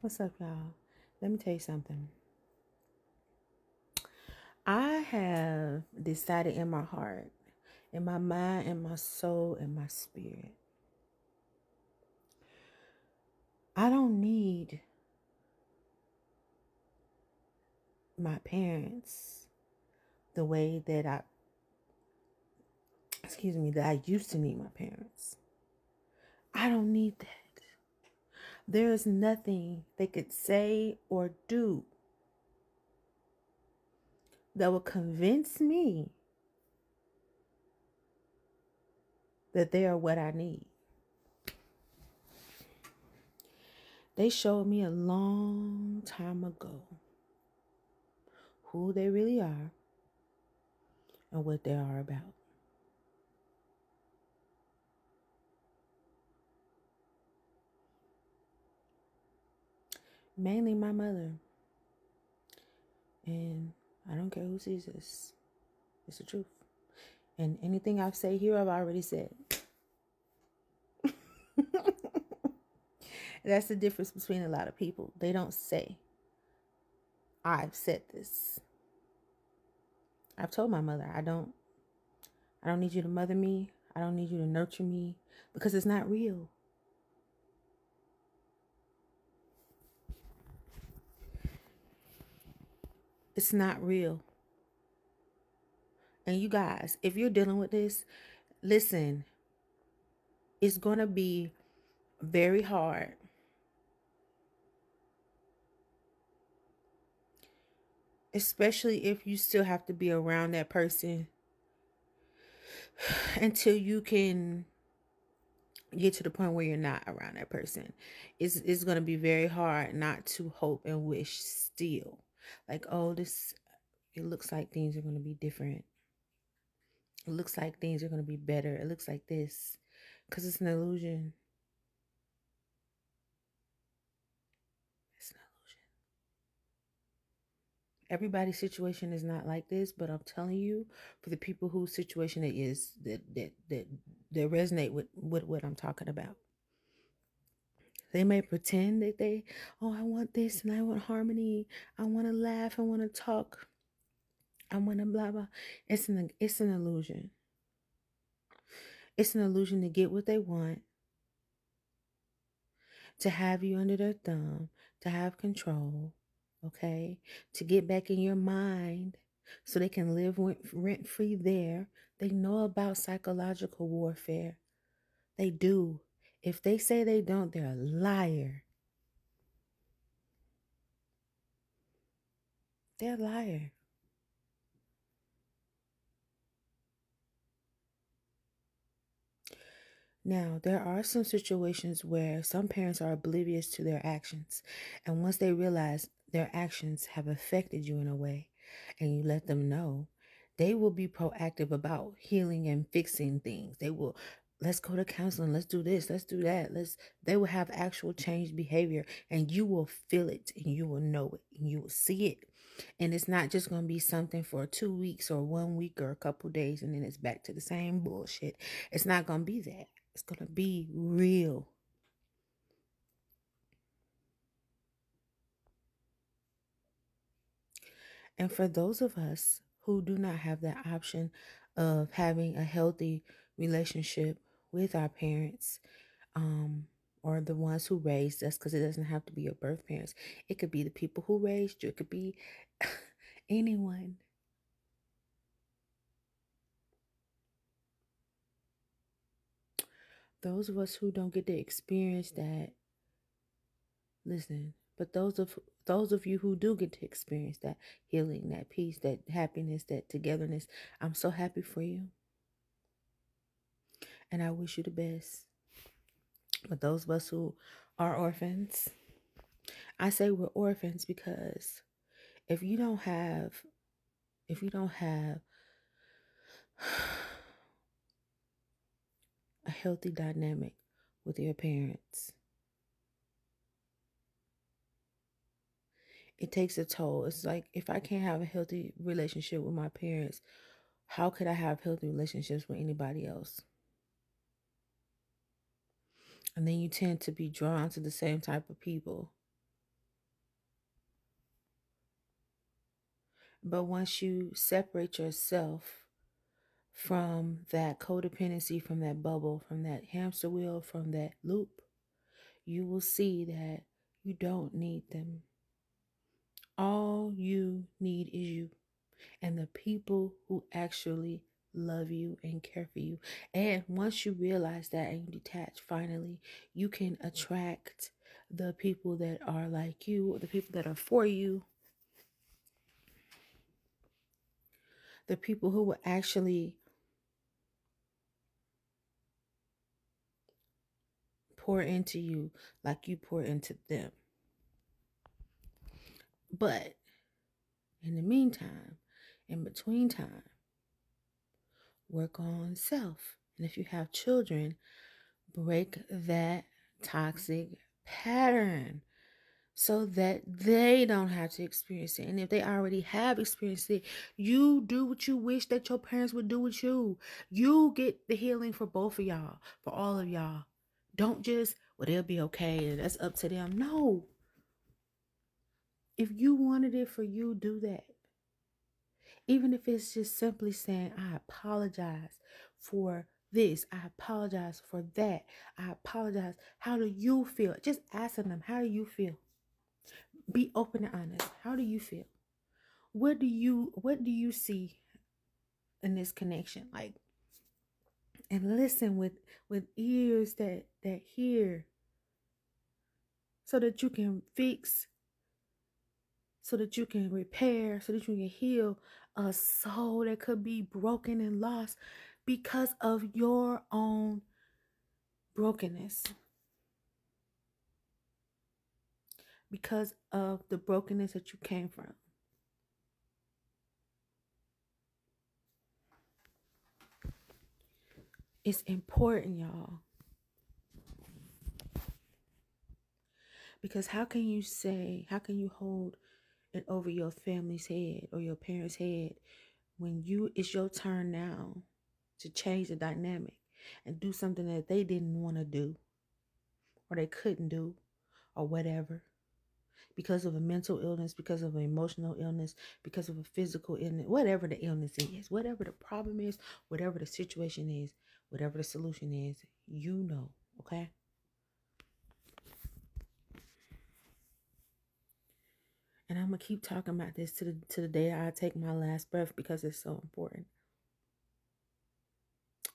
What's up, y'all? Let me tell you something. I have decided in my heart, in my mind, in my soul, in my spirit, I don't need my parents the way that that I used to need my parents. I don't need that. There is nothing they could say or do that will convince me that they are what I need. They showed me a long time ago who they really are and what they are about. Mainly my mother. And I don't care who sees this. It's the truth. And anything I've said here, I've already said. That's the difference between a lot of people. They don't say, I've said this. I've told my mother, I don't need you to mother me. I don't need you to nurture me because it's not real. It's not real. And you guys, if you're dealing with this, listen, it's going to be very hard, especially if you still have to be around that person until you can get to the point where you're not around that person. It's going to be very hard not to hope and wish still. Like, oh, it looks like things are going to be different. It looks like things are going to be better. It looks like this. Because it's an illusion. It's an illusion. Everybody's situation is not like this, but I'm telling you, for the people whose situation it is, that resonate with what I'm talking about. They may pretend that oh, I want this and I want harmony. I want to laugh. I want to talk. I want to blah, blah. It's an illusion. It's an illusion to get what they want, to have you under their thumb, to have control, okay? To get back in your mind so they can live rent free there. They know about psychological warfare. They do. If they say they don't, they're a liar. They're a liar. Now, there are some situations where some parents are oblivious to their actions. And once they realize their actions have affected you in a way and you let them know, they will be proactive about healing and fixing things. They will, let's go to counseling, let's do this, let's do that. They will have actual change behavior and you will feel it and you will know it and you will see it. And it's not just going to be something for 2 weeks or 1 week or a couple days and then it's back to the same bullshit. It's not going to be that. It's going to be real. And for those of us who do not have that option of having a healthy relationship with our parents, or the ones who raised us, because it doesn't have to be your birth parents. It could be the people who raised you. It could be anyone. Those of us who don't get to experience that, listen, but those of you who do get to experience that healing, that peace, that happiness, that togetherness, I'm so happy for you. And I wish you the best. But those of us who are orphans, I say we're orphans because if you don't have if you don't have a healthy dynamic with your parents, it takes a toll. It's like if I can't have a healthy relationship with my parents, how could I have healthy relationships with anybody else? And then you tend to be drawn to the same type of people. But once you separate yourself from that codependency, from that bubble, from that hamster wheel, from that loop, you will see that you don't need them. All you need is you and the people who actually love you and care for you. And once you realize that and you detach, finally, you can attract the people that are like you, or the people that are for you, the people who will actually pour into you like you pour into them. But in the meantime, in between time, work on self. And if you have children, break that toxic pattern so that they don't have to experience it. And if they already have experienced it, you do what you wish that your parents would do with you. You get the healing for both of y'all, for all of y'all. Don't just, well, they'll be okay and that's up to them. No. If you wanted it for you, do that. Even if it's just simply saying, I apologize for this. I apologize for that. I apologize. How do you feel? Just asking them, how do you feel? Be open and honest. How do you feel? What do you see in this connection? Like, and listen with ears that hear, so that you can fix, so that you can repair, so that you can heal a soul that could be broken and lost because of your own brokenness, because of the brokenness that you came from. It's important, y'all, because how can you hold it over your family's head or your parents' head when it's your turn now to change the dynamic and do something that they didn't want to do or they couldn't do or whatever, because of a mental illness, because of an emotional illness, because of a physical illness, whatever the illness is, whatever the problem is, whatever the situation is, whatever the solution is, okay? And I'm gonna keep talking about this to the day I take my last breath, because it's so important.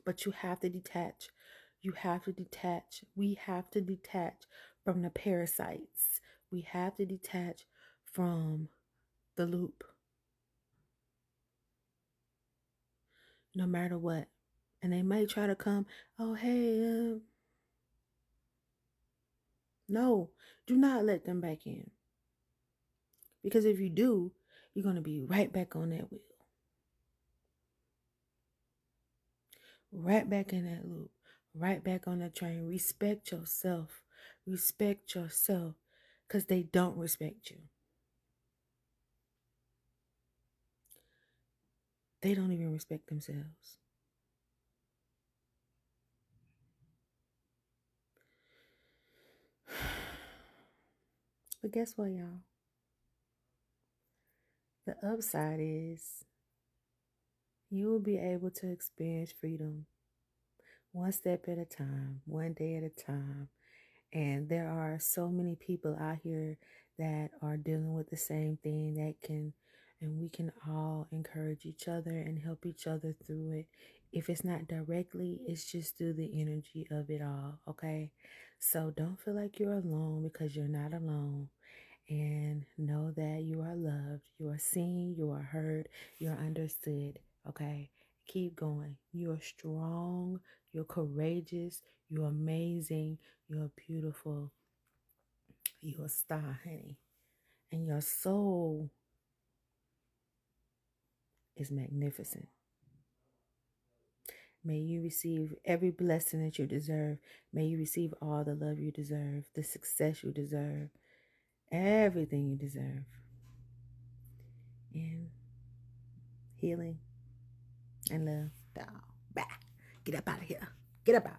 But you have to detach. You have to detach. We have to detach from the parasites. We have to detach from the loop, no matter what. And they may try to come, oh, hey, no, do not let them back in. Because if you do, you're going to be right back on that wheel, right back in that loop, right back on that train. Respect yourself. Respect yourself, because they don't respect you. They don't even respect themselves. But guess what, y'all? The upside is you will be able to experience freedom one step at a time, one day at a time. And there are so many people out here that are dealing with the same thing and we can all encourage each other and help each other through it. If it's not directly, it's just through the energy of it all, okay? So don't feel like you're alone, because you're not alone. And know that you are loved, you are seen, you are heard, you are understood, okay? Keep going. You're strong, you're courageous, you're amazing, you're beautiful, you're a star, honey. And your soul is magnificent. May you receive every blessing that you deserve. May you receive all the love you deserve, the success you deserve, everything you deserve. And healing and love. Bye. Get up out of here. Get up out.